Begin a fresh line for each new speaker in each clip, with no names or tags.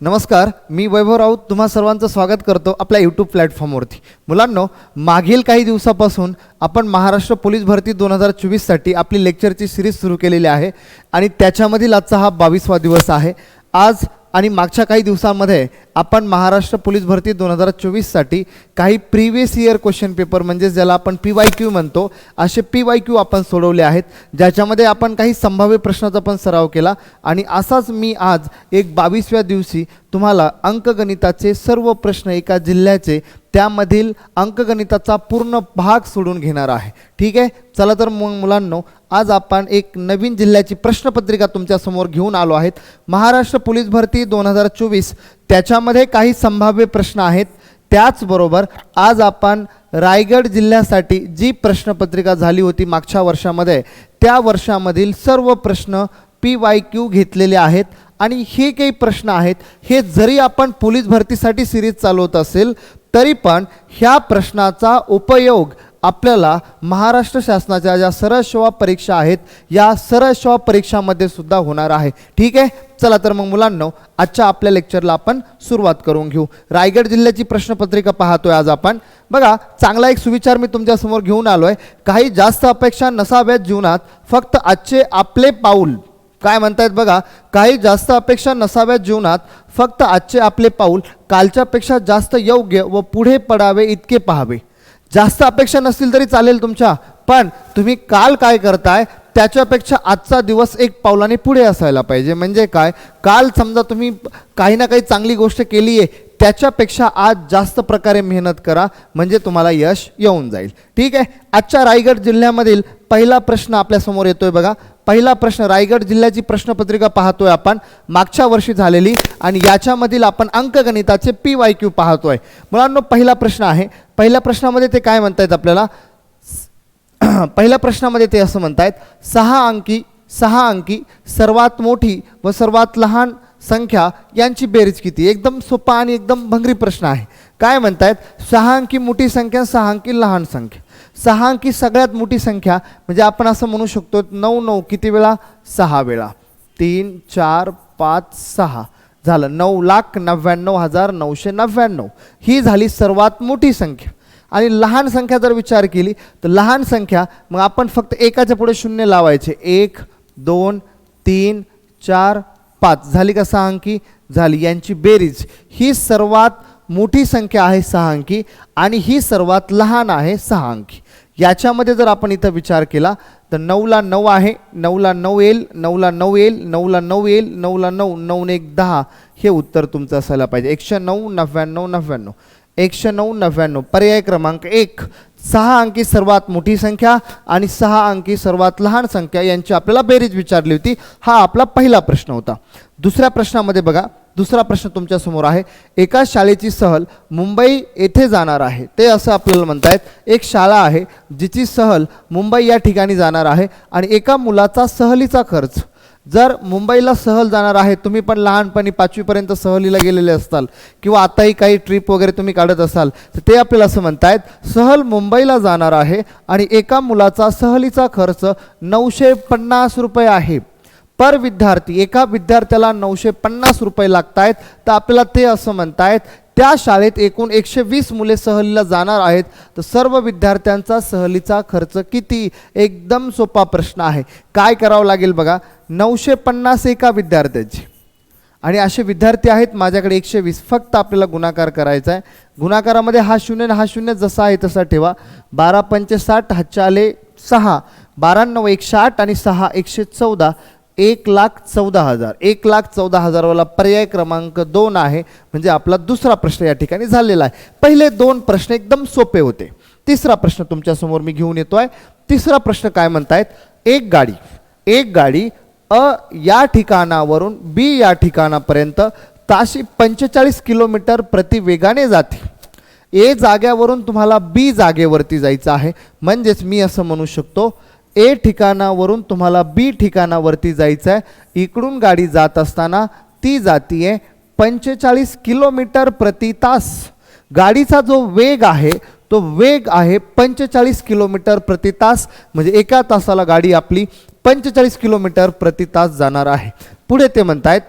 नमस्कार, मी वैभव राऊत तुम्हा सर्वांचं स्वागत करतो आपल्या यूट्यूब प्लॅटफॉर्मवरती. मुलांनो, मागील काही दिवसापासून आपण महाराष्ट्र पोलीस भरती 2024साठी आपली लेक्चरची सिरीज सुरू केलेली आहे आणि त्याच्यामधील आजचा हा 22वा दिवस आहे. आज आणि मागच्या काही दिवसांमध्ये आपण महाराष्ट्र पोलीस भरती 2024साठी काही प्रीवियस इयर क्वेश्चन पेपर म्हणजे ज्याला आपण PYQ म्हणतो असे PYQ आपण सोडवले आहेत, ज्याच्यामध्ये आपण काही संभाव्य प्रश्नांचा पण सराव केला. आणि असाच मी आज एक 22व्या दिवशी तुम्हाला अंकगणिताचे सर्व प्रश्न एका जिल्ह्याचे त्यामधील अंकगणिताचा पूर्ण भाग सोडून घेणार आहे. ठीक आहे, चला तर मग मुलांनो, आज आपण एक नवीन जिल्ह्याची प्रश्नपत्रिका तुमच्यासमोर घेऊन आलो आहेत. महाराष्ट्र पोलीस भरती 2024 त्याच्यामध्ये काही संभाव्य प्रश्न आहेत. त्याचबरोबर आज आपण रायगड जिल्ह्यासाठी जी प्रश्नपत्रिका झाली होती मागच्या वर्षामध्ये त्या वर्षामधील सर्व प्रश्न PYQ घेतलेले आहेत. आणि हे काही प्रश्न आहेत, हे जरी आपण पोलीस भरतीसाठी सिरीज चालवत असेल तरी पण ह्या प्रश्नाचा उपयोग आपल्याला महाराष्ट्र शासनाच्या ज्या सरळ सेवा परीक्षा आहेत या सरळ सेवा परीक्षामध्ये सुद्धा होणार आहे. ठीक आहे, चला तर मग मुलांनो, आजच्या आपल्या लेक्चरला आपण सुरुवात करून घेऊ. रायगड जिल्ह्याची प्रश्नपत्रिका पाहतोय आज आपण. बघा, चांगला एक सुविचार मी तुमच्यासमोर घेऊन आलोय. काही जास्त अपेक्षा नसाव्यात जीवनात, फक्त आजचे आपले पाऊल. काय म्हणतायत बघा, काही जास्त अपेक्षा नसाव्यात जीवनात, फक्त आजचे आपले पाऊल कालच्यापेक्षा जास्त योग्य व पुढे पडावे इतके पाहावे. जास्त अपेक्षा नसतील तरी चालेल तुमच्या, पण तुम्ही काल काय करताय त्याच्यापेक्षा आजचा दिवस एक पावलाने पुढे असायला पाहिजे. म्हणजे काय, काल समजा तुम्ही काही ना काही चांगली गोष्ट केली आहे त्याच्यापेक्षा आज जास्त प्रकारे मेहनत करा, म्हणजे तुम्हाला यश येऊन जाईल. ठीक आहे, आजच्या रायगड जिल्ह्यामधील पहिला प्रश्न आपल्यासमोर येतोय. बघा, पहिला प्रश्न, रायगड जिल्ह्याची प्रश्नपत्रिका पाहतोय आपण मागच्या वर्षी झालेली आणि याच्यामधील आपण अंकगणिताचे PYQ पाहतोय. मुलांनो, पहिला प्रश्न आहे. पहिल्या प्रश्नामध्ये ते काय म्हणतायत आपल्याला, पहिल्या प्रश्नामध्ये ते असं म्हणतायत, 6 अंकी सर्वात मोठी व सर्वात लहान संख्या यांची बेरीज किती. एकदम सोपा आणि एकदम भंगरी प्रश्न आहे. काय म्हणतायत, 6 अंकी मोठी संख्या, 6 अंकी लहान संख्या. 6 अंकी सगळ्यात मोठी संख्या म्हणजे आपण असं म्हणू शकतो 9 किती वेळा, 6 वेळा. 3 4 5 6 झालं, 9,99,999 ही झाली सर्वात मोठी संख्या. आणि लहान संख्या जर विचार केली तर लहान संख्या मग आपण फक्त एकाच्या पुढे शून्य लावायचे. 1 2 3 4 5 झाली का, 6 अंकी झाली. यांची बेरीज ही सर्वात मोठी संख्या आहे 6 अंकी आणि ही सर्वात लहान आहे 6 अंकी. याच्यामध्ये जर आपण इथं विचार केला तर 9ला 9 आहे, 9ला 9 येईल, 9ला 9 येईल, 9ला 9 येईल, 9ला 9, 9 1 10 हे उत्तर तुमचं असायला पाहिजे. 109 99 99 109 99. पर्याय क्रमांक 1. 6 अंकी सर्वात मोठी संख्या आणि 6 अंकी सर्वात लहान संख्या यांची आपल्याला बेरीज विचारली होती. हा आपला पहिला प्रश्न होता. दुसऱ्या प्रश्नामध्ये बघा, दुसरा प्रश्न तुमच्या समोर आहे. एका शाळेची सहल मुंबई येथे जाणार आहे. ते असं आपल्याला म्हणतायत, एक शाळा आहे जिची सहल मुंबई या ठिकाणी जाणार आहे आणि एका मुलाचा सहलीचा खर्च. जर मुंबईला सहल जाणार आहे, तुम्ही पण लहानपणी 5वीपर्यंत सहलीला गेलेले असताल किंवा आताही काही ट्रिप वगैरे तुम्ही काढत असाल तर ते आपल्याला असं म्हणतायत, सहल मुंबईला जाणार आहे आणि एका मुलाचा सहलीचा खर्च 950 रुपये आहे. पर विद्यार्थी, एका विद्यार्थ्याला 950 रुपये लागत आहेत. तर आपल्याला ते असं म्हणतायत, त्या शाळेत एकूण 120 मुले सहलीला जाणार आहेत, तर सर्व विद्यार्थ्यांचा सहलीचा खर्च किती. एकदम सोपा प्रश्न आहे. काय करावं लागेल बघा, 950 एका विद्यार्थ्याची आणि असे विद्यार्थी आहेत माझ्याकडे 120. फक्त आपल्याला गुणाकार करायचा आहे. गुणाकारामध्ये हा शून्य जसा आहे तसा ठेवा. 12 पंचे 60, हातच्या आले 6, 12 9 160 आणि 6 114, 1,14,000. 1,14,000 वाला पर्याय क्रमांक 2 आहे. म्हणजे आपला दुसरा प्रश्न या ठिकाणी झालेला आहे. पहिले 2 प्रश्न एकदम सोपे होते. तिसरा प्रश्न तुमच्यासमोर मी घेऊन येतोय. तिसरा प्रश्न काय म्हणतायत, एक गाडी अ या ठिकाणावरून B या ठिकाणापर्यंत ताशी 45 किलोमीटर प्रति वेगाने जाते. A जाग्यावरून तुम्हाला B जागेवरती जायचं आहे. म्हणजेच मी असं म्हणू शकतो, A ठिकाणावरून तुम्हाला B ठिकाणावरती जायचं आहे. इकडून गाडी जात असताना ती जातीये 45 किलोमीटर प्रति तास. गाडीचा जो वेग आहे तो वेग आहे 45 किलोमीटर प्रति तास. म्हणजे एका तासाला गाडी आपली 45 किलोमीटर प्रति तास जाणार आहे. पुढे ते म्हणतायत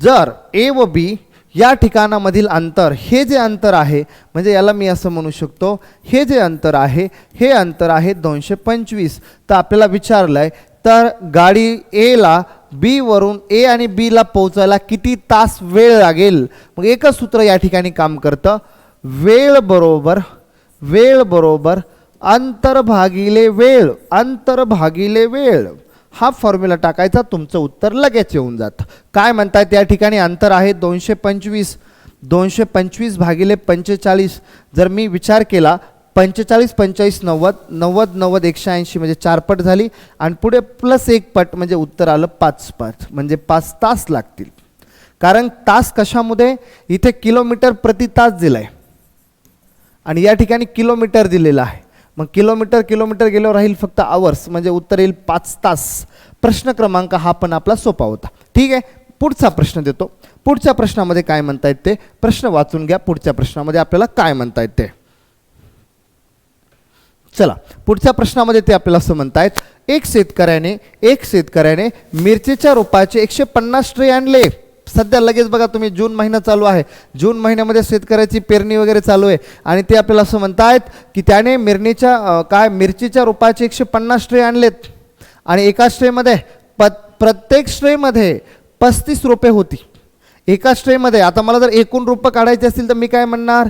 जर ए व बी या ठिकाणामधील अंतर, हे जे अंतर आहे म्हणजे याला मी असं म्हणू शकतो, हे जे अंतर आहे हे अंतर आहे 225. तर आपल्याला विचारलं आहे तर गाडी एला बी वरून ए आणि बीला पोहोचायला किती तास वेळ लागेल. मग एकच सूत्र या ठिकाणी काम करतं, वेळ बरोबर अंतर भागिले वेळ, अंतर भागिले वेळ. हा फॉर्म्युला टाकायचा, तुमचं उत्तर लगेच येऊन जातं. काय म्हणतायत या ठिकाणी अंतर आहे 225. 225 भागिले 45. जर मी विचार केला 45 45 90 90 90 180 म्हणजे 4 पट झाली आणि पुढे प्लस 1 पट म्हणजे उत्तर आलं 5 पट, म्हणजे 5 तास लागतील. कारण तास कशामध्ये, इथे किलोमीटर प्रति तास दिलं आहे आणि या ठिकाणी किलोमीटर दिलेलं आहे. मग किलोमीटर गेल्यावर राहील फक्त आवर्स, म्हणजे उत्तर येईल 5 तास. प्रश्न क्रमांक हा पण आपला सोपा होता. ठीक आहे, पुढचा प्रश्न देतो. पुढच्या प्रश्नामध्ये काय म्हणतायत ते प्रश्न वाचून घ्या. पुढच्या प्रश्नामध्ये आपल्याला काय म्हणतायत ते, चला पुढच्या प्रश्नामध्ये ते आपल्याला असं म्हणतायत, एक शेतकऱ्याने मिरचीच्या रोपाचे 150 ट्रे आणले. सध्या लगेच बघा तुम्ही, जून महिना चालू आहे, जून महिन्यामध्ये शेतकऱ्याची पेरणी वगैरे चालू आहे आणि ते आपल्याला असं म्हणतायत की त्याने मिरचीच्या रोपाचे 150 ट्रे आणलेत आणि एका ट्रेमध्ये प्रत्येक ट्रेमध्ये 35 रोपे होती. एका ट्रेमध्ये, आता मला जर एकूण रोपं काढायचे असतील तर मी काय म्हणणार,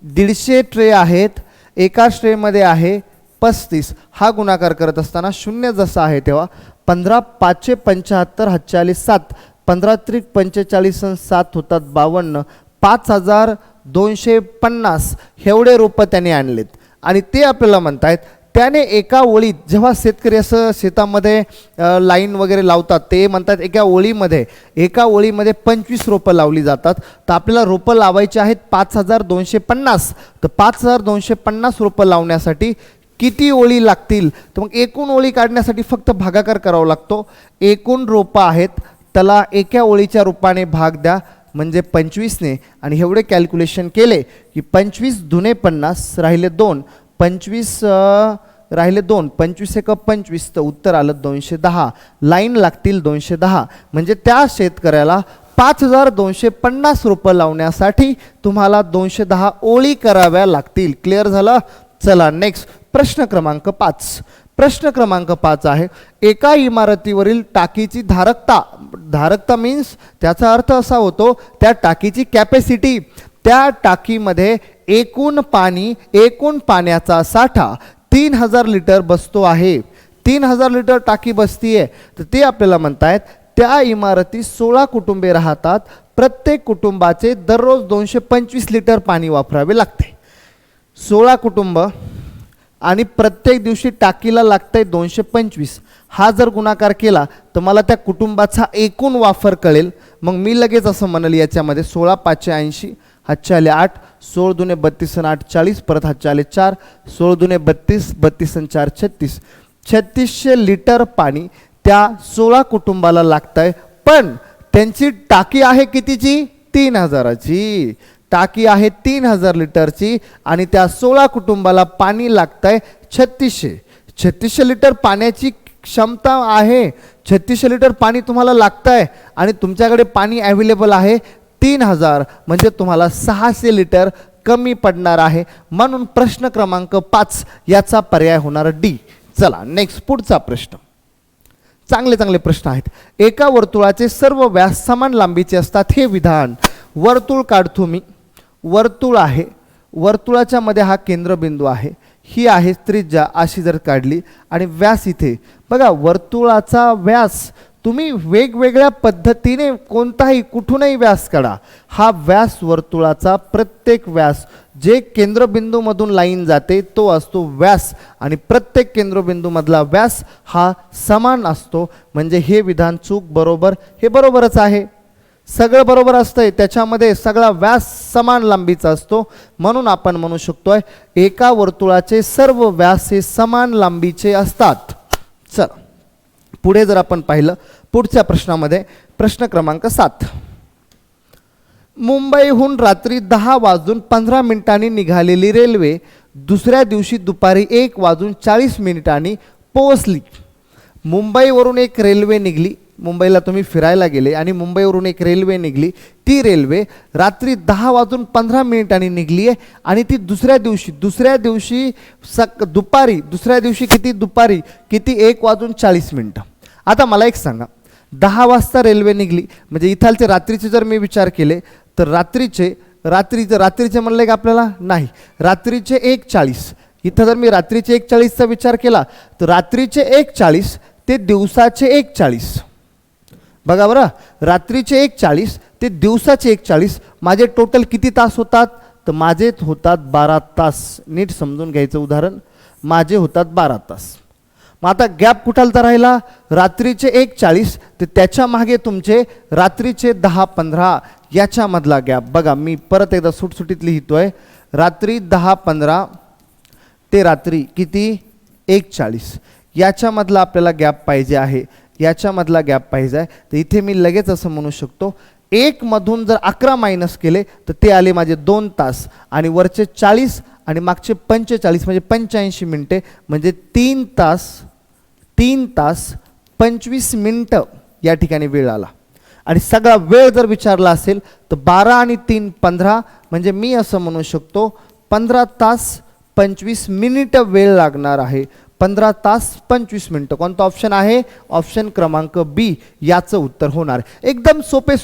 150 ट्रे आहेत, एका ट्रेमध्ये आहे 35. हा गुणाकार करत असताना शून्य जसा आहे तेव्हा 15 5 75 हातच्या 7, 15 त्रिक 45 आणि 7 होतात 52, 5250 एवढे रोपं त्याने आणलेत. आणि ते आपल्याला म्हणतायत त्याने एका ओळीत, जेव्हा शेतकरी असं शेतामध्ये लाईन वगैरे लावतात ते म्हणतात एका ओळीमध्ये 25 रोपं लावली जातात. तर आपल्याला रोपं लावायची आहेत 5250. तर 5250 रोपं लावण्यासाठी किती ओळी लागतील, तर मग एकूण ओळी काढण्यासाठी फक्त भागाकार करावा लागतो. एकूण रोपं आहेत त्याला एका ओळीच्या रूपाने भाग द्या म्हणजे 25ने, आणि एवढे कॅल्क्युलेशन केले की 25 दुने 50 राहिले 2, 25 राहिले 2, 25 एक 25, तर उत्तर आलं 210. लाईन लागतील 210, म्हणजे त्या शेतकऱ्याला 5250 रोपं लावण्यासाठी तुम्हाला 210 ओळी कराव्या लागतील. क्लिअर झालं. चला नेक्स्ट प्रश्न क्रमांक 5. प्रश्न क्रमांक 5 आहे, एका इमारतीवरील टाकीची धारकता मीन्स त्याचा अर्थ असा होतो त्या टाकीची कॅपॅसिटी. त्या टाकीमध्ये एकूण पाण्याचा साठा 3000 लिटर बसतो आहे. 3000 लिटर टाकी बसतीये. तर ते आपल्याला म्हणतायत त्या इमारतीत 16 कुटुंबे राहतात. प्रत्येक कुटुंबाचे दररोज 225 लिटर पाणी वापरावे लागते. 16 कुटुंब आणि प्रत्येक दिवशी टाकीला लागतंय 225. हा जर गुणाकार केला तर मला त्या कुटुंबाचा एकूण वापर कळेल. मग मी लगेच असं म्हणाल याच्यामध्ये 16 5 80 हातच्या 8, 16 दुने 32 आणि 8 40, परत हातच्या 4, 16 दुने 32, 32 आणि 4 36. 3600 लिटर पाणी त्या 16 कुटुंबाला लागतंय. पण त्यांची टाकी आहे कितीची, 3000ची टाकी आहे, 3000 लिटरची, आणि त्या 16 कुटुंबाला पाणी लागतंय 3600. 3600 लिटर पाण्याची क्षमता आहे. 3600 लिटर पाणी तुम्हाला लागतंय आणि तुमच्याकडे पाणी अवेलेबल आहे 3000, म्हणजे तुम्हाला 600 लिटर कमी पडणार आहे. म्हणून प्रश्न क्रमांक 5 याचा पर्याय होणार डी. चला नेक्स्ट पुढचा प्रश्न. चांगले प्रश्न आहेत. एका वर्तुळाचे सर्व व्यास समान लांबीचे असतात हे विधान. वर्तुळ काढतो मी. वर्तुळ आहे, वर्तुळाच्या मध्ये हा केंद्रबिंदू आहे, ही आहे त्रिज्या. अशी जर काढली आणि व्यास इथे बघा, वर्तुळाचा व्यास तुम्ही वेगवेगळ्या पद्धतीने कोणताही कुठूनही व्यास काढा. हा व्यास वर्तुळाचा प्रत्येक व्यास जे केंद्रबिंदूमधून लाईन जाते तो असतो व्यास, आणि प्रत्येक केंद्रबिंदूमधला व्यास हा समान असतो. म्हणजे हे विधान चूक बरोबर, हे बरोबरच आहे. सगळं बरोबर असतंय, त्याच्यामध्ये सगळा व्यास समान लांबीचा असतो. म्हणून आपण म्हणू शकतोय एका वर्तुळाचे सर्व व्यास हे समान लांबीचे असतात. चला पुढे जर आपण पाहिलं पुढच्या प्रश्नामध्ये, प्रश्न क्रमांक 7. मुंबईहून रात्री 10:15 निघालेली रेल्वे दुसऱ्या दिवशी दुपारी 1:40 पोहोचली. मुंबईवरून एक रेल्वे निघली मुंबईला तुम्ही फिरायला गेले आणि मुंबईवरून एक रेल्वे निघली, ती रेल्वे रात्री 10:15 निघली आहे आणि ती दुसऱ्या दिवशी दुपारी किती 1:40. आता मला एक सांगा, 10 वाजता रेल्वे निघली म्हणजे इथालचे रात्रीचे जर मी विचार केले तर रात्रीचे म्हणले का आपल्याला, नाही, रात्रीचे 1:40. इथं जर मी रात्रीचे 1:40चा विचार केला तर रात्रीचे 1:40 ते दिवसाचे 1:40. बघा बरं, रात्रीचे 1:40 ते दिवसाचे 1:40 माझे टोटल किती तास होतात, तर माझे होतात 12 तास. नीट समजून घ्यायचं उदाहरण, माझे होतात 12 तास. मग आता गॅप कुठालता राहिला, रात्रीचे 1:40 ते त्याच्या मागे तुमचे रात्रीचे 10:15 याच्यामधला गॅप. बघा मी परत एकदा सुटसुटीत लिहितोय, रात्री 10:15 ते रात्री किती 1:40 याच्यामधला आपल्याला गॅप पाहिजे आहे, याच्यामधला गॅप पाहिजे आहे. तर इथे मी लगेच असं म्हणू शकतो, 1 मधून जर 11 मायनस केले तर ते आले माझे 2 तास आणि वरचे 40 आणि मागचे 45 म्हणजे 85 मिनटे, म्हणजे 3 तास 25 मिनटं या ठिकाणी वेळ आला. आणि सगळा वेळ जर विचारला असेल तर 12 आणि 3 15 म्हणजे मी असं म्हणू शकतो 15 तास 25 मिनिटं वेळ लागणार आहे. 15 तास 25 मिनटं. कोणता ऑप्शन आहे, ऑप्शन क्रमांक बी याचं उत्तर होणार. एकदम सोपे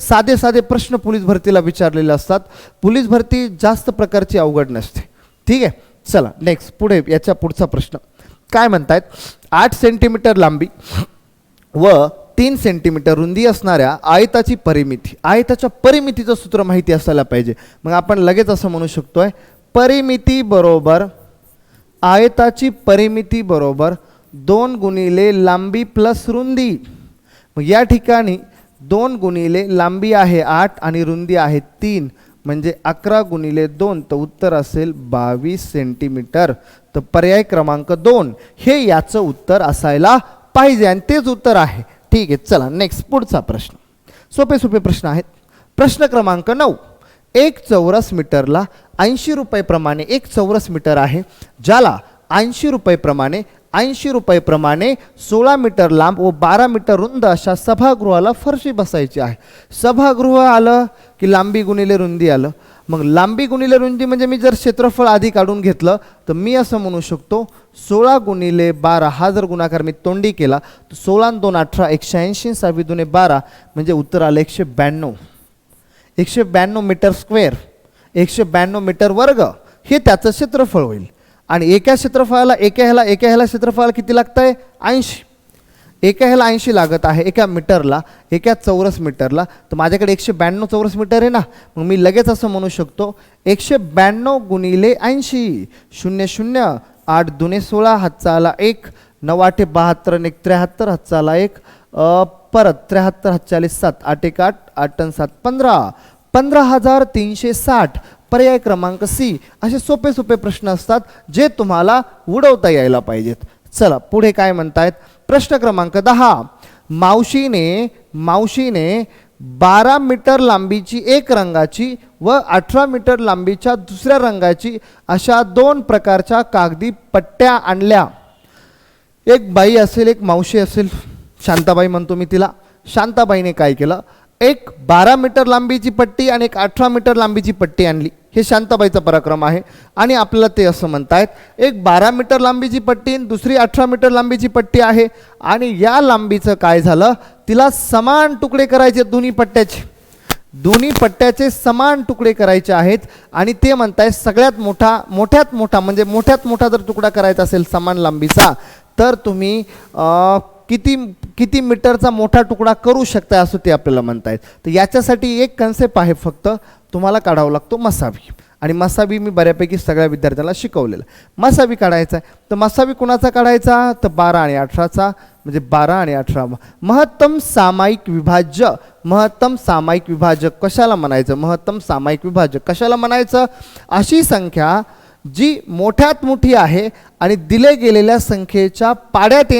साधे प्रश्न पोलीस भरतीला विचारलेले असतात. पोलीस भरती जास्त प्रकारची अवघड नसते. ठीक आहे, चला नेक्स्ट पुढे याच्या पुढचा प्रश्न काय म्हणतायत, 8 सेंटीमीटर लांबी व 3 सेंटीमीटर रुंदी असणाऱ्या आयताची परिमिती. आयताच्या परिमितीचं सूत्र माहिती असायला पाहिजे. मग आपण लगेच असं म्हणू शकतोय, परिमिती बरोबर आयताची परिमिती बरोबर 2 गुणिले लांबी प्लस रुंदी. मग या ठिकाणी 2 गुणिले लांबी आहे 8 आणि रुंदी आहे 3 म्हणजे 11 गुणिले 2 तर उत्तर असेल 22 सेंटीमीटर. तर पर्याय क्रमांक 2 हे याचं उत्तर असायला पाहिजे आणि तेच उत्तर आहे. ठीक आहे, चला नेक्स्ट पुढचा प्रश्न. सोपे प्रश्न आहेत. प्रश्न क्रमांक 9, 1 चौरस मीटरला 80 रुपये एक चौरस मीटर आहे, ज्याला 80 रुपये प्रमाणे 16 मीटर लांब व 12 मीटर रुंद अशा सभागृहाला फरशी बसायची आहे. सभागृह आलं की लांबी गुणिले रुंदी आलं. मग लांबी गुणिले रुंदी म्हणजे मी जर क्षेत्रफळ आधी काढून घेतलं तर मी असं म्हणू शकतो 16 गुणिले 12 हा जर गुणाकार मी तोंडी केला तर 16 2 18 180 6 2 12 म्हणजे उत्तर आलं 192 मीटर स्क्वेअर, 192 मीटर वर्ग हे त्याचं क्षेत्रफळ होईल. आणि एका ह्याला क्षेत्रफळाला किती लागतं आहे, 80. एका ह्याला 80 लागत आहे एका मीटरला, एका चौरस मीटरला. तर माझ्याकडे 192 चौरस मीटर आहे ना, मग मी लगेच असं म्हणू शकतो 192 गुणिले 80. 0 0 8 2 16 हातचा आला 1, 9 8 72 1 73 हातचा आला 1, परत 73 हातच्या 7 8 1 8 8 7 15 15,360. पर्याय क्रमांक सी. असे सोपे प्रश्न असतात जे तुम्हाला उडवता यायला पाहिजेत. चला पुढे काय म्हणतायत, प्रश्न क्रमांक 10, मावशीने 12 मीटर लांबीची एक रंगाची व 18 मीटर लांबीच्या दुसऱ्या रंगाची अशा 2 प्रकारच्या कागदी पट्ट्या आणल्या. एक बाई असेल, एक मावशी असेल, शांताबाई म्हणतो मी तिला. शांताबाईने काय केलं, एक 12 मीटर लांबीची पट्टी आणि एक 18 मीटर लांबीची पट्टी आणली. हे शांताबाईचा पराक्रम आहे. आणि आपल्याला ते असं म्हणतायत, एक 12 मीटर लांबीची पट्टी आणि दुसरी 18 मीटर लांबीची पट्टी आहे आणि या लांबीचं काय झालं, तिला समान तुकडे करायचे. दोन्ही पट्ट्याचे समान तुकडे करायचे आहेत आणि ते म्हणतायत सगळ्यात मोठ्यात मोठा जर तुकडा करायचा असेल समान लांबीचा तर तुम्ही किती मीटरचा मोठा तुकडा करू शकता असं ते आपल्याला म्हणतायत. तर याच्यासाठी एक कन्सेप्ट आहे, फक्त तुम्हाला काढावा लागतो मसावी. आणि मसावी मी बऱ्यापैकी सगळ्या विद्यार्थ्यांना शिकवलेलं. मसावी काढायचा आहे तर मसावी कुणाचा काढायचा, तर 12 आणि 18चा, म्हणजे 12 आणि 18. महत्तम सामायिक विभाजक कशाला म्हणायचं, अशी संख्या जी मोठ्यात मोठी आहे आणि दिले गेलेल्या संख्येच्या पाड्यात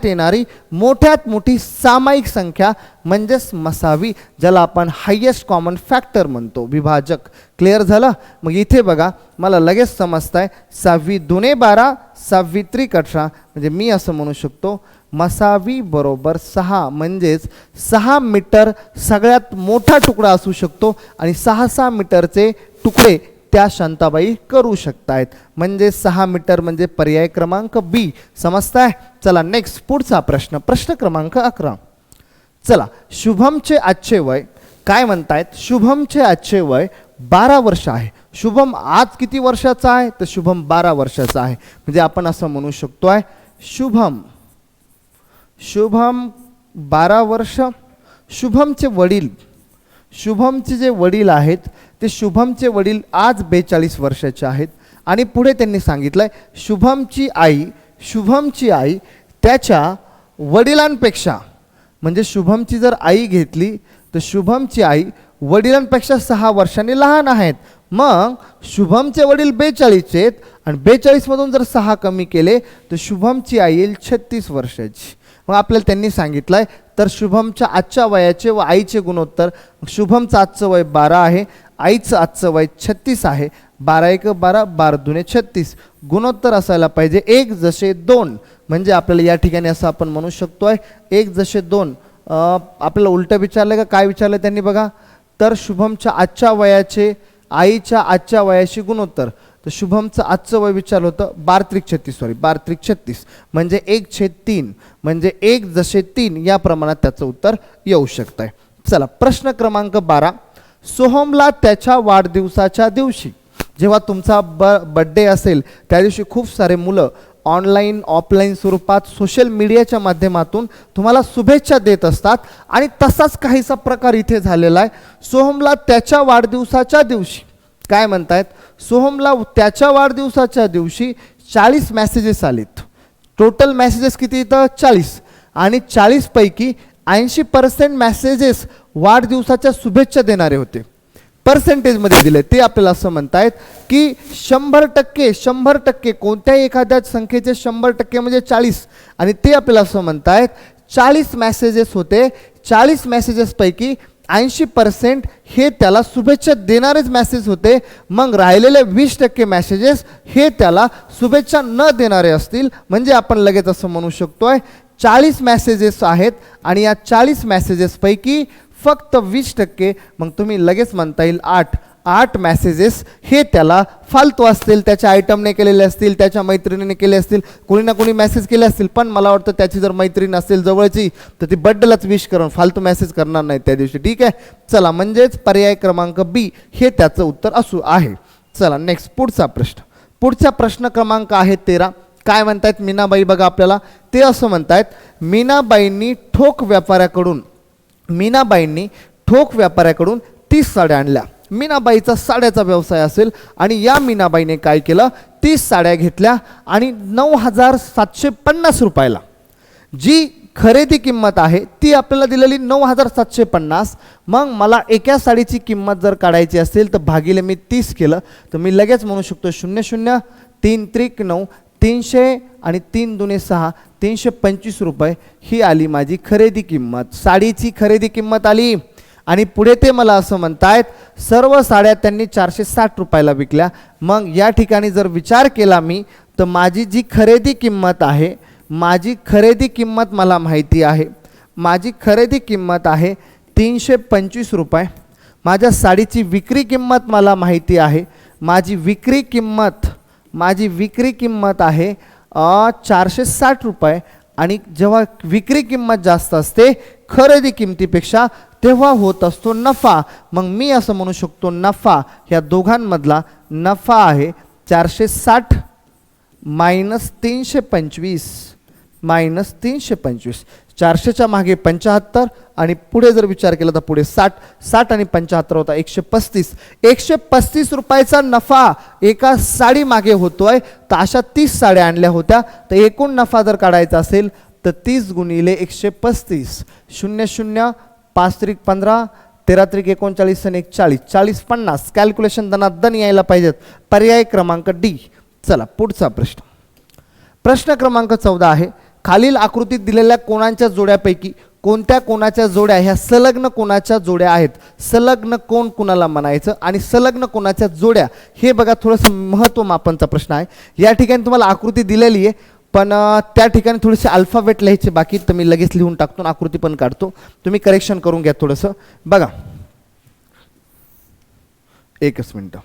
येणारी मोठ्यात मोठी सामायिक संख्या म्हणजेच मसावी, ज्याला आपण हायेस्ट कॉमन फॅक्टर म्हणतो, विभाजक. क्लिअर झालं. मग इथे बघा मला लगेच समजतंय 6 2 12 6 3 18 म्हणजे मी असं म्हणू शकतो मसावी बरोबर 6 म्हणजेच 6 मीटर सगळ्यात मोठा तुकडा असू शकतो आणि 6 मीटरचे तुकडे त्या शांताबाई करू शकतायत. म्हणजे 6 मीटर म्हणजे पर्याय क्रमांक बी. समजताय? चला नेक्स्ट पुढचा प्रश्न, प्रश्न क्रमांक 11. चला, शुभमचे आजचे वय काय म्हणतायत? शुभमचे आजचे वय 12 वर्ष आहे. शुभम आज किती वर्षाचा आहे? तर शुभम 12 वर्षाचा आहे. म्हणजे आपण असं म्हणू शकतोय शुभम 12 वर्ष. शुभमचे वडील, शुभमचे जे वडील आहेत ते शुभमचे वडील आज 42 वर्षाचे आहेत. आणि पुढे त्यांनी सांगितलंय शुभमची आई त्याच्या वडिलांपेक्षा, म्हणजे शुभमची जर आई घेतली तर शुभमची आई वडिलांपेक्षा 6 वर्षांनी लहान आहेत. मग शुभमचे वडील 42 आहेत आणि 42 मधून जर 6 कमी केले तर शुभमची आई येईल 36 वर्षाची. मग आपल्याला त्यांनी सांगितलंय तर शुभमच्या आजच्या वयाचे व आईचे गुणोत्तर. शुभमचं आजचं वय 12 आहे, आईचं आजचं वय 36 आहे. 12 × 1 = 12, 12 × 2 = 36. गुणोत्तर असायला पाहिजे 1:2. म्हणजे आपल्याला या ठिकाणी असं आपण म्हणू शकतोय 1:2. आपल्याला उलटं विचारलं का काय विचारलं त्यांनी बघा. तर शुभमच्या आजच्या वयाचे आईच्या आजच्या वयाशी गुणोत्तर. तर शुभमचं आजचं वय विचारलं होतं 12×36 म्हणजे 1/3 म्हणजे 1:3 या प्रमाणात त्याचं उत्तर येऊ शकतंय. चला प्रश्न क्रमांक 12. सोहमला त्याच्या वाढदिवसाच्या दिवशी, जेव्हा तुमचा बर्थडे असेल त्या दिवशी खूप सारे मुलं ऑनलाईन ऑफलाईन स्वरूपात सोशल मीडियाच्या माध्यमातून तुम्हाला शुभेच्छा देत असतात आणि तसाच काहीसा प्रकार इथे झालेला आहे. सोहमला त्याच्या वाढदिवसाच्या दिवशी काय म्हणतायत? सोहमला त्याच्या वाढदिवसाच्या दिवशी 40 मेसेजेस आलेत. टोटल मेसेजेस किती इथं 40 आणि 40 पैकी 80% मेसेजेस वाढदिवसाच्या शुभेच्छा देणारे होते. पर्सेंटेजमध्ये दिले ते आपल्याला असं म्हणतायत की 100% कोणत्याही एखाद्या संख्येचे 100% म्हणजे 40 आणि ते आपल्याला असं म्हणतायत 40 मेसेजेस होते. 40 मेसेजेसपैकी 80% हे त्याला शुभेच्छा देणारेच मेसेज होते. मग राहिलेले 20% मेसेजेस हे त्याला शुभेच्छा न देणारे असतील. म्हणजे आपण लगेच असं म्हणू शकतोय 40 मेसेजेस आहेत आणि या 40 मेसेजेसपैकी फक्त 20%, मग तुम्ही लगेच म्हणता येईल 8 मेसेजेस हे त्याला फालतू असतील, त्याच्या आयटमने केलेले असतील, त्याच्या मैत्रिणीने केले असतील, कोणी ना कोणी मेसेज केले असतील. पण मला वाटतं त्याची जर मैत्रीण असेल जवळची तर ती बड्डेलाच विश करून फालतू मेसेज करणार नाही त्या दिवशी. ठीक आहे, चला म्हणजेच पर्याय क्रमांक बी हे त्याचं उत्तर असू आहे. चला नेक्स्ट पुढचा प्रश्न. पुढचा प्रश्न क्रमांक आहे 13. काय म्हणतायत मीनाबाई बघा आपल्याला. ते असं म्हणतायत मीनाबाईंनी ठोक व्यापाऱ्याकडून 30 साड्या आणल्या. मीनाबाईचा साड्याचा व्यवसाय असेल आणि या मीनाबाईने काय केलं 30 साड्या घेतल्या आणि 9,750 रुपयाला जी खरेदी किंमत आहे ती आपल्याला दिलेली 9,750. मग मला एका साडीची किंमत जर काढायची असेल तर भागिले मी 30 केलं तर मी लगेच म्हणू शकतो 00 3 त्रिक 9 300 आणि 3 दुणे 6 325 रुपये ही आली माझी खरेदी किंमत. साडीची खरेदी किंमत आली. आणि पुढे ते मला असं म्हणतायत सर्व साड्या त्यांनी 460 रुपयाला विकल्या. मग या ठिकाणी जर विचार केला मी तर माझी जी खरेदी किंमत आहे, माझी खरेदी किंमत मला माहिती आहे. माझी खरेदी किंमत आहे 325 रुपये. माझ्या साडीची विक्री किंमत मला माहिती आहे. माझी विक्री किंमत आहे 460 रुपये. आणि जेव्हा विक्री किंमत जास्त असते खरेदी किमतीपेक्षा तेव्हा होत असतो नफा. मग मी असं म्हणू शकतो नफा ह्या दोघांमधला नफा आहे 460 -325 400च्या मागे 75 आणि पुढे जर विचार केला तर पुढे 60 आणि 75 होता 135 रुपयाचा नफा एका साडी मागे होतोय. तर अशा 30 साड्या आणल्या होत्या. तर एकूण नफा जर काढायचा असेल तर 30 गुणिले 135 00 5 त्रिक 15 13 त्रिक 39 आणि 40 50 कॅल्क्युलेशन दनादन यायला पाहिजेत. पर्याय क्रमांक डी. चला पुढचा प्रश्न. प्रश्न क्रमांक 14 आहे. खालील आकृतीत दिलेल्या कोणाच्या जोड्यापैकी कोणत्या कोणाच्या जोड्या ह्या संलग्न कोणाच्या जोड्या आहेत. संलग्न कोण कुणाला म्हणायचं आणि संलग्न कोणाच्या जोड्या हे बघा थोडंसं महत्त्व मापनचा प्रश्न आहे. या ठिकाणी तुम्हाला आकृती दिलेली आहे. पण त्या ठिकाणी थोडेसे अल्फाबेट लिहायचे बाकी, तर मी लगेच लिहून टाकतो, आकृती पण काढतो, तुम्ही करेक्शन करून घ्या थोडंसं. बघा, एकच मिनटं.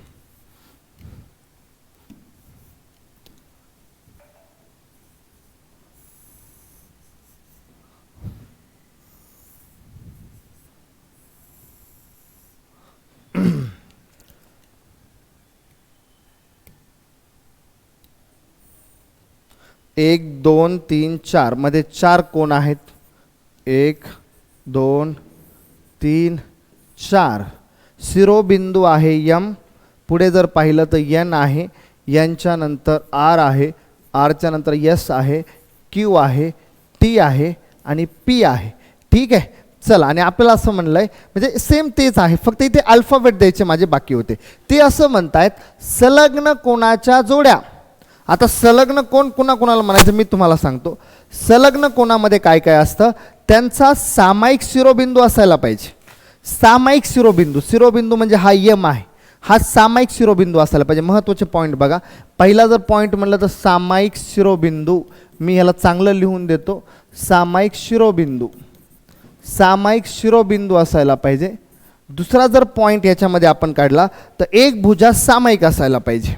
एक, दोन, तीन, चार मध्ये 4 कोण आहेत. 1, 2, 3, 4. शिरोबिंदू आहे यम. पुढे जर पाहिलं तर एन आहे, एनच्या नंतर आर आहे, आरच्या नंतर एस आहे, क्यू आहे, टी आहे आणि पी आहे. ठीक आहे, चला. आणि आपल्याला असं म्हणलंय, म्हणजे सेम तेच आहे, फक्त इथे अल्फाबेट द्यायचे माझे बाकी होते. ते असं म्हणतायत संलग्न कोणाच्या जोड्या. आता संलग्न कोण कुणाला म्हणायचं मी तुम्हाला सांगतो. संलग्न कोणामध्ये काय काय असतं, त्यांचा सामायिक शिरोबिंदू असायला पाहिजे. सामायिक शिरोबिंदू, शिरोबिंदू म्हणजे हा यम आहे, हा सामायिक शिरोबिंदू असायला पाहिजे. महत्त्वाचे पॉईंट बघा, पहिला जर पॉईंट म्हणलं तर सामायिक शिरोबिंदू, मी ह्याला चांगलं लिहून देतो, सामायिक शिरोबिंदू, सामायिक शिरोबिंदू असायला पाहिजे. दुसरा जर पॉईंट याच्यामध्ये आपण काढला तर एक भुजा सामायिक असायला पाहिजे.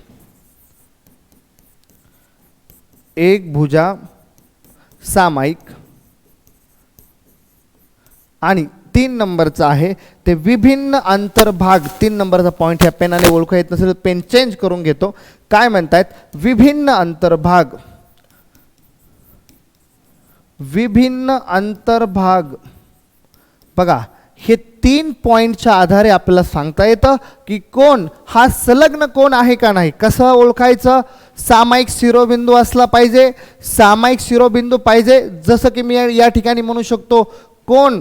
एक भुजा सामायिक. आणि 3 नंबरचा आहे ते विभिन्न अंतर्भाग. 3 नंबरचा पॉईंट ह्या पेनाने ओळखू येत नसेल तर पेन चेंज करून घेतो. काय म्हणतायत, विभिन्न अंतर्भाग, विभिन्न अंतर्भाग. बघा, हे 3 पॉईंटच्या आधारे आपल्याला सांगता येतं की कोण हा संलग्न कोण आहे का नाही. कसं ओळखायचं, सामायिक शिरोबिंदू असला पाहिजे, सामायिक शिरोबिंदू पाहिजे. जसं की मी या ठिकाणी म्हणू शकतो कोण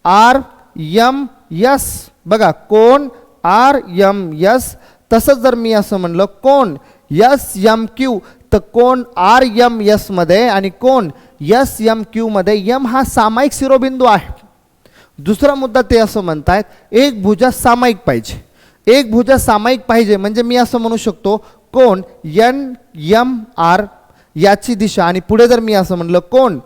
आर यम यस. बघा, कोण आर यम यस. तसंच जर मी असं म्हणलं कोण यस यम क्यू, तर कोण आर यम यस मध्ये आणि कोण यस यम क्यू मध्ये यम हा सामायिक शिरोबिंदू आहे. दुसरा मुद्दा ते असं म्हणतायत एक भुजा सामायिक पाहिजे. एक भुजा सामायिक पाहिजे म्हणजे मी असं म्हणू शकतो कोण एन यम आर याची दिशा, आणि पुढे जर मी असं म्हणलं कोण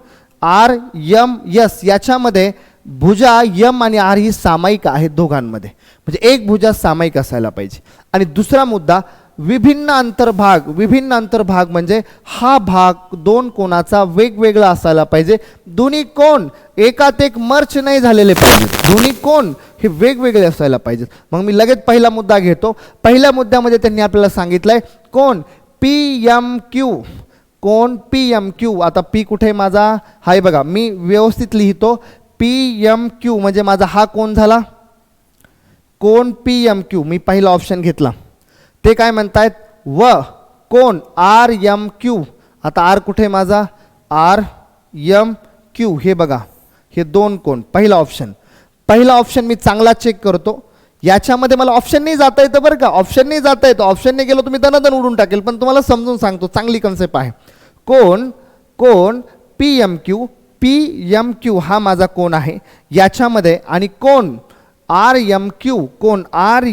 आर यम यस, याच्यामध्ये भुजा यम आणि आर ही सामायिक आहेत दोघांमध्ये, म्हणजे एक भुजा सामायिक असायला पाहिजे. आणि दुसरा मुद्दा विभिन्न अंतर्भाग. विभिन्न अंतर्भाग म्हणजे हा भाग 2 कोणाचा वेगवेगळा असायला पाहिजे. दोन्ही कोण एकात एक मर्च नाही झालेले पाहिजेत, दोन्ही कोण हे वेगवेगळे असायला पाहिजेत. मग मी लगेच पहिला मुद्दा घेतो. पहिल्या मुद्द्यामध्ये त्यांनी आपल्याला सांगितलंय कोण पी एम क्यू, कोण पी एम क्यू. आता पी कुठे माझा, हाय बघा, मी व्यवस्थित लिहितो. पी एम क्यू म्हणजे माझा हा कोण झाला, कोण पी एम क्यू. मी पहिला ऑप्शन घेतला. ते काय म्हणतायत व कोण आर एम क्यू. आता आर कुठे माझा, आर एम क्यू. हे बघा, हे 2 कोण. पहिला ऑप्शन, पहिला ऑप्शन मी चांगला चेक करतो. याच्यामध्ये मला ऑप्शन नाही जाता येतं बरं का, ऑप्शन नाही जाता येतं. ऑप्शन नाही गेलो तुम्ही दनादन उडून टाकेल, पण तुम्हाला समजून सांगतो, चांगली कन्सेप्ट आहे. कोण कोण P M Q, P M Q हा माझा कोण आहे याच्यामध्ये, आणि कोण आर एम क्यू, कोण आर